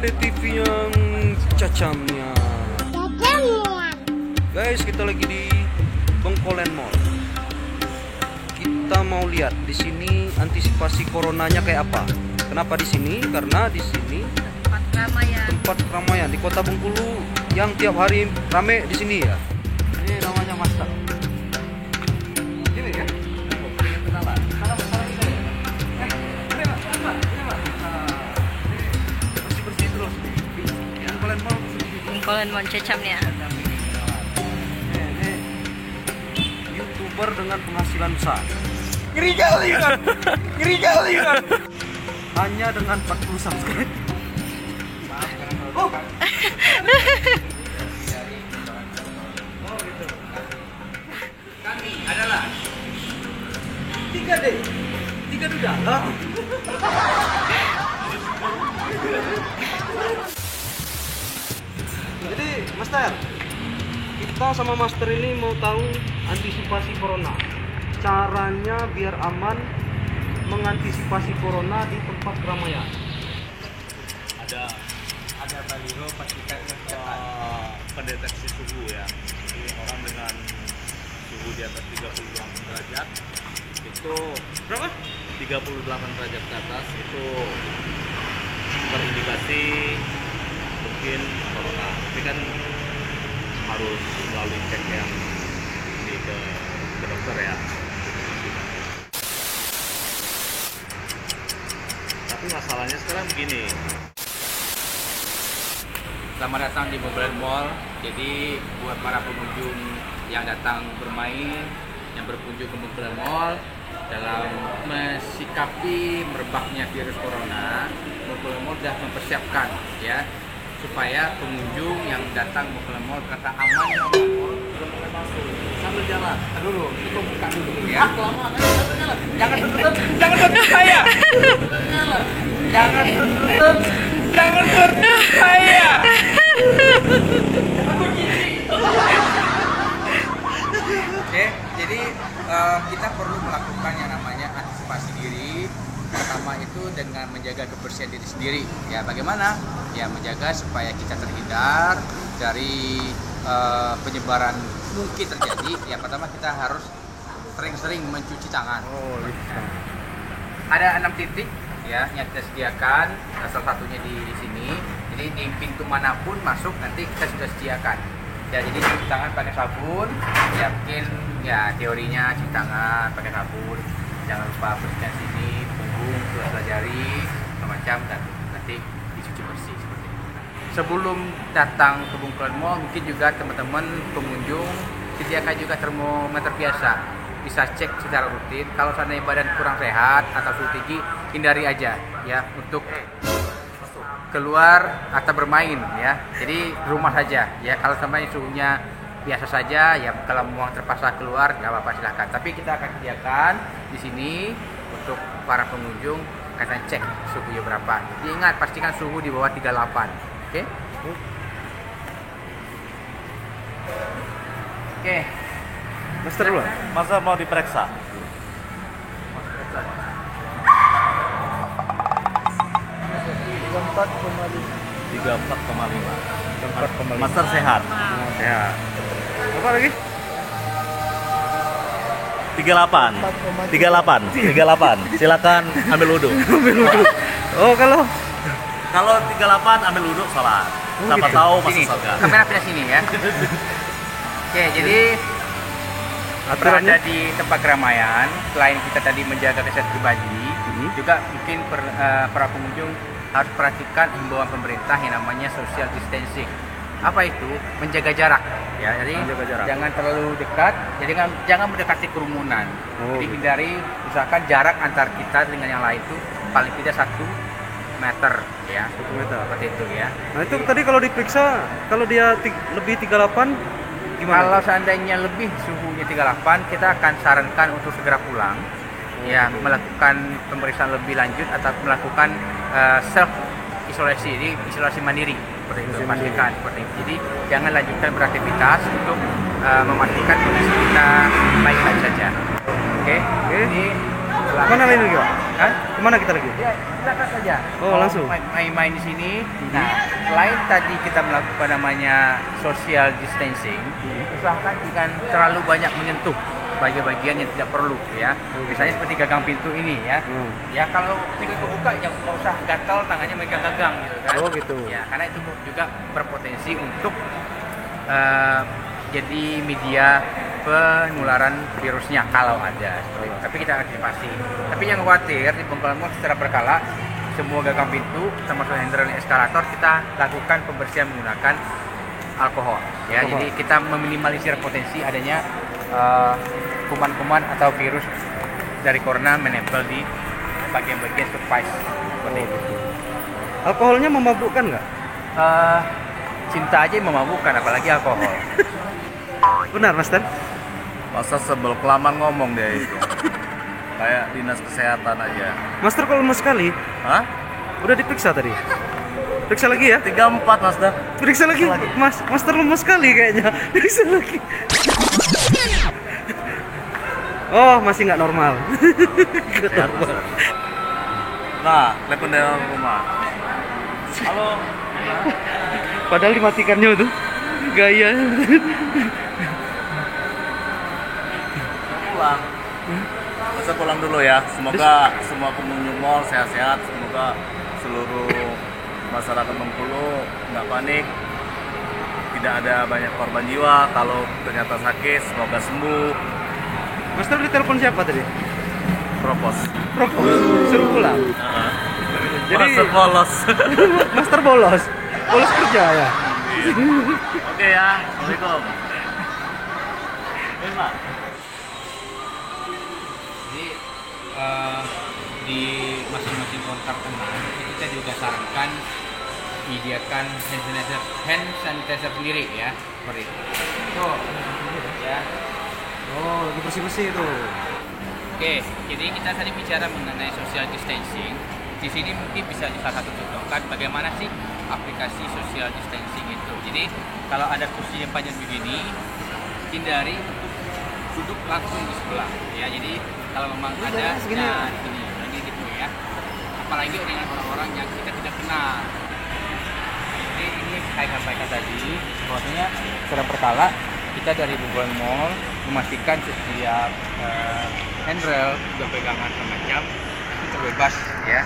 LED TV yang cacamnya. Guys, kita lagi di Bengkolen Mall. Kita mau lihat di sini antisipasi coronanya kayak apa. Kenapa di sini? Karena di sini tempat keramaian di Kota Bengkulu yang tiap hari rame di sini ya. Ini namanya Master. Ini ya. Kenalan. Bersih terus. Bengkolen Mall cecamnya. YouTuber dengan penghasilan besar. Ngeri kali kan? Ngeri kali kan? Hanya dengan 40 subscribe. Kami adalah 3D di dalam. Jadi Master, kita sama Master ini mau tahu antisipasi corona. Caranya biar aman mengantisipasi corona di tempat keramaian. Ada baliho pastikan pendeteksi suhu ya. Jadi orang dengan suhu di atas 38 derajat itu Berapa? 38 derajat ke atas itu terindikasi mungkin corona. Tapi kan harus melalui cek yang ke dokter ya. Tapi masalahnya sekarang begini. Selamat datang di Bengkolen Mall. Jadi buat para pengunjung yang datang bermain, yang berkunjung ke Bengkolen Mall, dalam mensikapi merebaknya virus corona, Bengkolen Mall sudah mempersiapkan ya supaya pengunjung yang datang Bengkolen Mall merasa aman boleh masuk sambil jalan. Dulu, itu buka dulu ya. Jangan tutup saya. Jangan tutup saya. Oke, jadi kita perlu melakukan yang namanya antisipasi diri. Pertama itu dengan menjaga kebersihan diri sendiri. Ya, bagaimana? Ya, menjaga supaya kita terhindar dari penyebaran mungkin terjadi. Ya, pertama kita harus sering-sering mencuci tangan. Ada 6 titik ya yang kita sediakan, salah satunya di sini. Jadi di pintu manapun masuk nanti kita sudah sediakan. Ya, jadi cuci tangan pakai sabun. Ya, mungkin ya teorinya cuci tangan pakai sabun. Jangan lupa bersihkan sini, punggung, sela jari, macam dan nanti dicuci bersih seperti itu. Sebelum datang ke Bengkolen Mall, mungkin juga teman-teman pengunjung sediakan juga termometer biasa. Bisa cek secara rutin. Kalau seandainya badan kurang sehat atau suhu tinggi, hindari aja ya untuk keluar atau bermain ya. Jadi rumah saja ya. Kalau sampai suhunya biasa saja ya, kalau mau terpaksa keluar nggak apa-apa silahkan. Tapi kita akan sediakan di sini untuk para pengunjung akan cek suhunya berapa. Jadi ingat pastikan suhu di bawah 38. Oke? Oke. Master dulu. Masa mau diperiksa? 34,5. Master sehat. Sehat. Apa lagi? 38. Silakan ambil wudhu. Oh, kalau 38 ambil wudhu sholat. Siapa gitu. tahu masuk Sini, surga. kamera pindah sini ya. Oke, jadi berada di tempat keramaian, selain kita tadi menjaga kesehatan pribadi, juga mungkin para pengunjung harus perhatikan himbauan pemerintah yang namanya social distancing. Apa itu? Menjaga jarak. Ya, jadi Menjaga jarak. jangan terlalu dekat, jadi jangan mendekati kerumunan. Jadi hindari, misalkan jarak antar kita dengan yang lain itu paling tidak 1 meter ya. 1 meter. Seperti itu ya. Nah, itu tadi kalau diperiksa, kalau dia lebih 38 gimana? Kalau seandainya lebih suhunya 38, kita akan sarankan untuk segera pulang. Ya, melakukan pemeriksaan lebih lanjut atau melakukan self isolasi, jadi isolasi mandiri seperti itu. Pastikan seperti itu. Jadi jangan lanjutkan beraktivitas untuk memastikan kondisi kita baik-baik saja. Oke. Jadi setelah Mana lagi Pak? Hah? Kemana kita lagi? Ya, silakan saja. Oh, Mau langsung? main-main di sini. Nah, selain tadi kita melakukan namanya social distancing, usahakan jangan terlalu banyak menyentuh bagian-bagian yang tidak perlu ya. Misalnya seperti gagang pintu ini ya. Ya kalau pintu kebuka ya nggak usah gatal tangannya megang gagang gitu kan. Oh, gitu. Ya, karena itu juga berpotensi untuk jadi media penularan virusnya kalau ada seperti itu. Tapi kita antisipasi. Tapi yang khawatir di Bengkel Mall secara berkala semua gagang pintu termasuk handrail dan eskalator kita lakukan pembersihan menggunakan alkohol. Ya, jadi kita meminimalisir potensi adanya kuman-kuman atau virus dari corona menempel di bagian-bagian surface seperti itu. Alkoholnya memabukkan nggak? Cinta aja yang memabukkan, apalagi alkohol. Benar, Master? Masa sebel kelamaan ngomong dia itu. Kayak dinas kesehatan aja. Master kalau lemes sekali, Hah? udah diperiksa tadi? Periksa lagi ya? 34 Mas dah. Periksa lagi? Master lemes sekali kayaknya. Periksa lagi. Oh, masih nggak normal. Nggak normal. Nah, telepon dari rumah. Halo. Padahal dimatikannya tuh. Gaya. Pulang. Masa pulang dulu ya. Semoga semua pengunjung mall sehat-sehat. Semoga seluruh masyarakat Bengkulu nggak panik. Tidak ada banyak korban jiwa. Kalau ternyata sakit, semoga sembuh. Master ditelepon siapa tadi? Propos. Propos. Suruh pulang. Jadi Master bolos. Master bolos. Bolos kerja ya. Oke ya. Assalamualaikum. Pak. Jadi di masing-masing kontak teman kita juga sarankan menyediakan hand sanitizer sendiri ya, seperti itu. Tuh, ya. Oh, lagi bersih-bersih itu. Oke, jadi kita tadi bicara mengenai social distancing. Di sini mungkin bisa salah satu contohkan bagaimana sih aplikasi social distancing itu. Jadi kalau ada kursi yang panjang begini, hindari untuk duduk langsung di sebelah. Ya, jadi kalau memang ada, nah ini gitu ya. Apalagi dengan orang-orang yang kita tidak kenal. Jadi ini saya sampaikan tadi, bahwasanya secara berkala kita dari Bengkel Mall memastikan setiap handrail juga pegangan semacam itu terbebas ya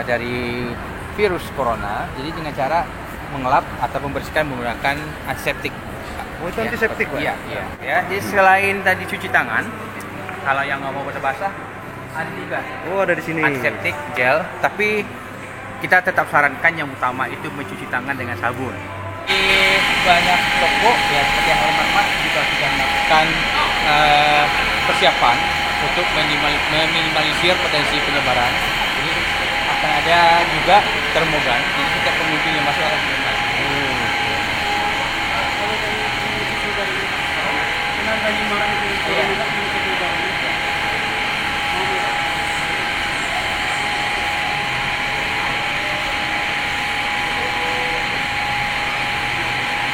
dari virus corona. Jadi dengan cara mengelap atau membersihkan menggunakan antiseptik. Oh, itu antiseptik, Pak? Iya, iya. Ya, jadi selain tadi cuci tangan, kalau yang nggak mau basah-basah, ada juga Oh, ada di sini. antiseptik gel, tapi kita tetap sarankan yang utama itu mencuci tangan dengan sabun. Di banyak toko ya seperti yang Hormat juga sudah melakukan persiapan untuk meminimalisir potensi penyebaran. Jadi akan ada juga termogan, jadi setiap pengunjung yang masuk akan termogan.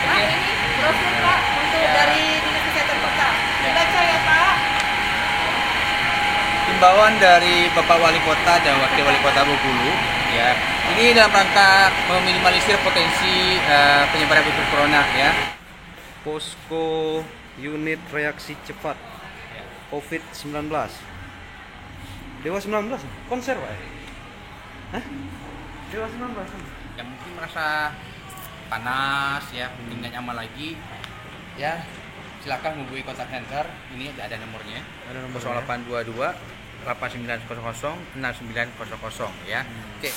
Pak, ini brosur Pak untuk dari Dinas Kesehatan Kota. Dibaca ya Pak. Himbauan dari Bapak Wali Kota dan Wakil Wali Kota Bengkulu ya. Ini dalam rangka meminimalisir potensi penyebaran virus corona ya. Posko unit reaksi cepat COVID-19. Dewa 19 konser, Pak. Hah? Dewa 19. Yang mungkin merasa panas ya, mungkin nggak nyaman lagi ya, silakan hubungi kontak center. Ini ada nomornya. Ada nomornya. 0822 8900 6900 ya. Oke.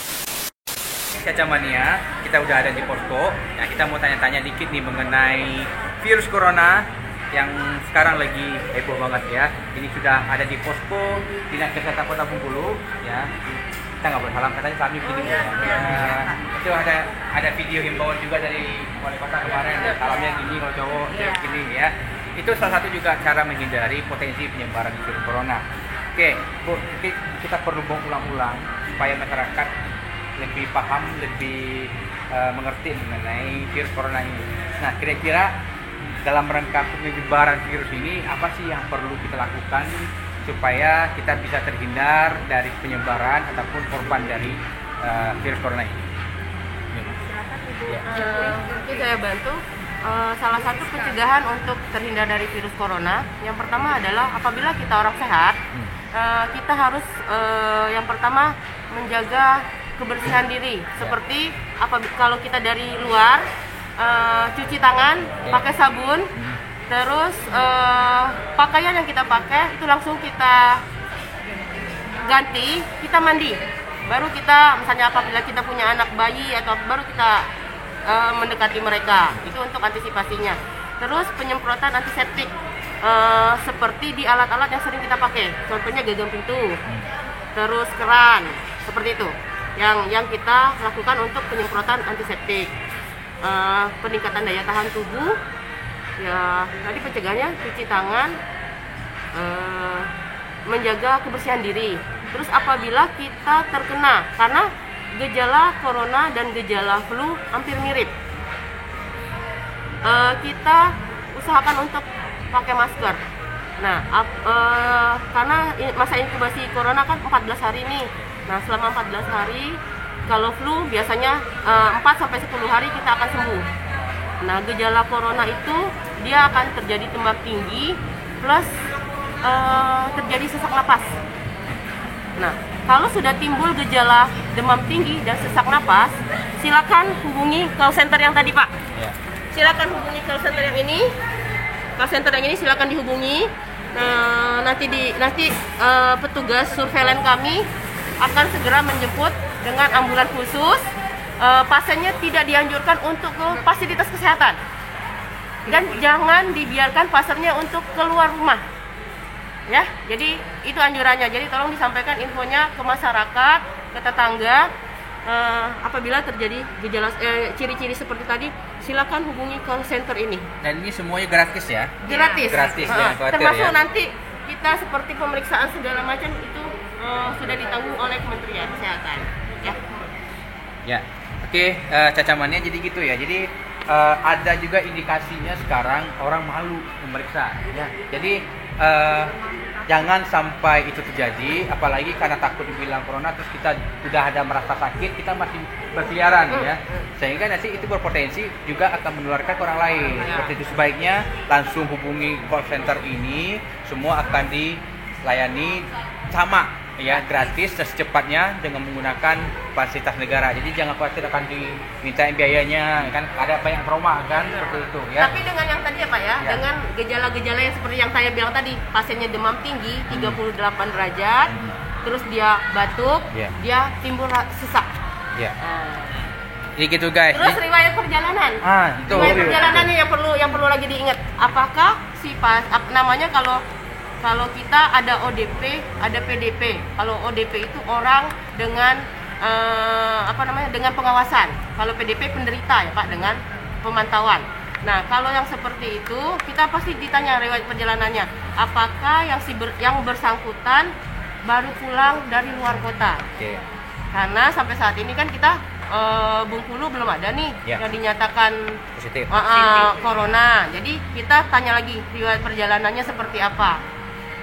Kacamania, kita udah ada di posko. Nah, kita mau tanya-tanya dikit nih mengenai virus corona yang sekarang lagi heboh banget ya. Ini sudah ada di posko Dinas Kesehatan Kota Bengkulu ya. Kita nggak boleh salam, katanya kami begini ya. Itu ada video himbauan juga dari wali kota kemarin ya, salamnya gini kalau cowok gini ya. Itu salah satu juga cara menghindari potensi penyebaran virus corona. Oke, Bu, kita perlu ulang-ulang supaya masyarakat lebih paham, lebih mengerti mengenai virus corona ini. Nah, kira-kira dalam rangka penyebaran virus ini apa sih yang perlu kita lakukan supaya kita bisa terhindar dari penyebaran ataupun korban dari virus corona ini. Mungkin saya bantu. Salah satu pencegahan untuk terhindar dari virus corona, yang pertama adalah apabila kita orang sehat, kita harus yang pertama menjaga kebersihan diri. Seperti kalau kita dari luar, cuci tangan, pakai sabun, terus pakaian yang kita pakai itu langsung kita ganti, kita mandi. Baru kita, misalnya apabila kita punya anak bayi atau baru kita mendekati mereka, itu untuk antisipasinya. Terus penyemprotan antiseptik seperti di alat-alat yang sering kita pakai, contohnya gagang pintu, terus keran, seperti itu yang kita lakukan untuk penyemprotan antiseptik. Peningkatan daya tahan tubuh, ya tadi pencegahannya cuci tangan, menjaga kebersihan diri. Terus apabila kita terkena, karena gejala corona dan gejala flu hampir mirip, kita usahakan untuk pakai masker. Nah, karena masa inkubasi corona kan 14 hari nih. Nah, selama 14 hari, kalau flu biasanya 4-10 hari kita akan sembuh. Nah, gejala corona itu dia akan terjadi demam tinggi plus terjadi sesak napas. Nah, kalau sudah timbul gejala demam tinggi dan sesak napas, silakan hubungi call center yang tadi, Pak. Ya. Silakan hubungi call center yang ini. Call center yang ini silakan dihubungi. Nah, nanti petugas surveillance kami akan segera menjemput dengan ambulan khusus. Pasiennya tidak dianjurkan untuk ke fasilitas kesehatan. Dan jangan dibiarkan pasiennya untuk keluar rumah. Ya, jadi itu anjurannya. Jadi tolong disampaikan infonya ke masyarakat, ke tetangga. Apabila terjadi gejala ciri-ciri seperti tadi, silakan hubungi call center ini. Dan ini semuanya gratis ya? Gratis. Gratis, jangan khawatir termasuk ya. nanti kita seperti pemeriksaan segala macam itu sudah ditanggung oleh Kementerian Kesehatan. Ya. Ya, oke, cacamannya jadi gitu ya. Jadi ada juga indikasinya sekarang orang malu memeriksa. Ya. Jadi jangan sampai itu terjadi, apalagi karena takut dibilang corona terus kita sudah ada merasa sakit, kita masih berkeliaran ya, sehingga nanti itu berpotensi juga akan menularkan ke orang lain. Seperti itu, sebaiknya langsung hubungi call center ini, semua akan dilayani sama ya, gratis dan secepatnya dengan menggunakan fasilitas negara. Jadi jangan khawatir akan diminta biayanya, kan ada banyak trauma kan seperti itu ya. Tapi dengan yang tadi ya Pak ya, dengan gejala-gejala yang seperti yang saya bilang tadi, pasiennya demam tinggi 38 derajat, terus dia batuk, dia timbul sesak. Ya. Jadi gitu guys. Terus riwayat perjalanan. Itu. Riwayat perjalanannya yang perlu lagi diingat. Apakah namanya kalau kita ada ODP, ada PDP. Kalau ODP itu orang dengan dengan pengawasan. Kalau PDP penderita ya Pak, dengan pemantauan. Nah, kalau yang seperti itu kita pasti ditanya riwayat perjalanannya. Apakah yang bersangkutan baru pulang dari luar kota? Oke. Karena sampai saat ini kan kita Bengkulu belum ada nih yang dinyatakan positif corona. Jadi kita tanya lagi riwayat perjalanannya seperti apa.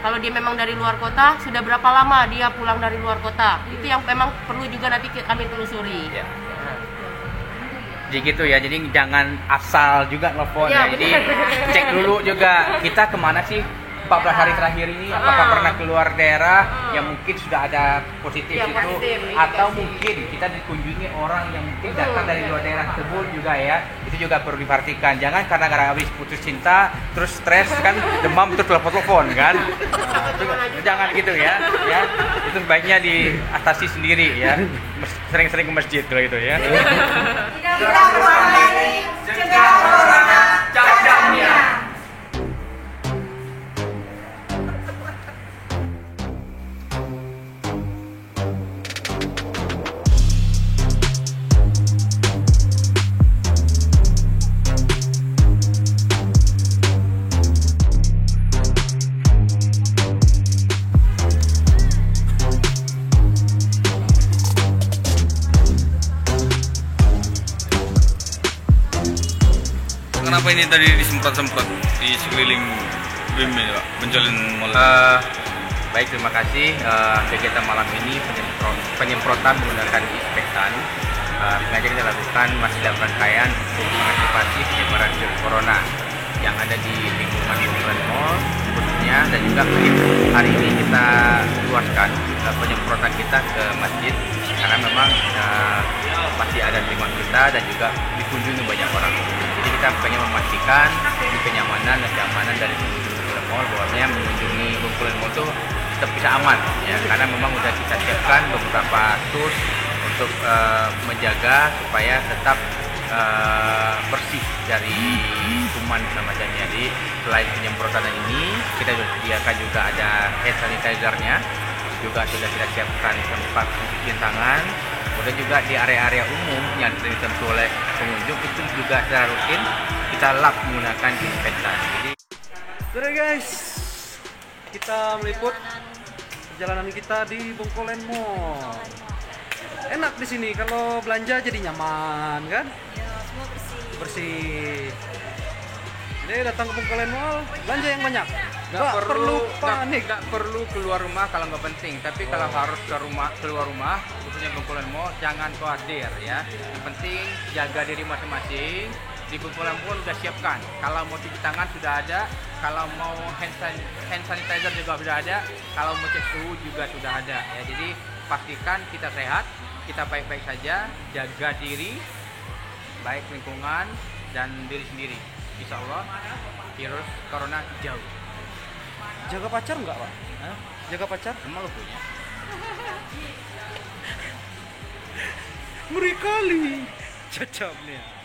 Kalau dia memang dari luar kota, sudah berapa lama dia pulang dari luar kota? Itu yang memang perlu juga nanti kami telusuri. Ya. Jadi gitu ya, jadi jangan asal juga nelfon ya. Jadi cek dulu juga kita kemana sih 14 hari terakhir ini, apakah pernah keluar daerah yang mungkin sudah ada positif yang itu, positif, atau mungkin kita dikunjungi orang yang mungkin datang dari luar daerah tersebut juga ya. Itu juga perlu diperhatikan. Jangan karena habis putus cinta terus stres kan, demam terus telepon kan. Jangan gitu ya. Itu sebaiknya diatasi sendiri ya. Sering-sering ke masjid kalau itu ya. Tidak boleh cegah corona, cegahnya. Kenapa ini tadi disemprot-semprot di sekeliling BIM ini Pak, menjalin mall? Baik, terima kasih. Kegiatan malam ini penyemprotan menggunakan disinfektan sengaja kita lakukan masih dalam rangkaian untuk mengantisipasi penyebaran virus corona yang ada di lingkungan Bongkolen Mall khususnya, dan juga hari ini kita luaskan penyemprotan kita ke masjid karena memang masih ada lingkungan kita dan juga dikunjungi banyak orang. Jadi kita pengen memastikan kenyamanan dan keamanan dari Bongkolen Mall, bahwasanya mengunjungi Bongkolen Mall itu tetap bisa aman ya, karena memang sudah kita siapkan beberapa tools untuk menjaga supaya tetap bersih dari kuman macamnya. Jadi selain penyemprotan ini, kita sediakan juga ada hand sanitizer-nya, juga sudah kita siapkan tempat pencucian tangan. Kemudian juga di area-area umum yang disentuh oleh pengunjung itu juga secara rutin kita lap menggunakan disinfektan. Jadi, Oke guys, kita meliput perjalanan kita di Bongkolen Mall. Enak di sini kalau belanja, jadi nyaman kan? Ya, semua bersih. Bersih. Jadi datang ke Bongkolen Mall, belanja yang banyak. nggak Nggak perlu panik. nggak perlu keluar rumah kalau nggak penting. Tapi kalau harus keluar rumah, khususnya Bongkolen Mall, jangan khawatir ya. Yang penting jaga diri masing-masing. Di Bongkolen Mall sudah siapkan. Kalau mau cuci tangan sudah ada. Kalau mau hand sanitizer juga sudah ada. Kalau mau cek suhu juga sudah ada. Ya, jadi pastikan kita sehat, kita baik-baik saja, jaga diri, baik lingkungan dan diri sendiri. Insya Allah virus corona jauh. Jaga pacar nggak, Pak? Hah? Jaga pacar? Emang lo punya? Ngeri kali. Cacapnya.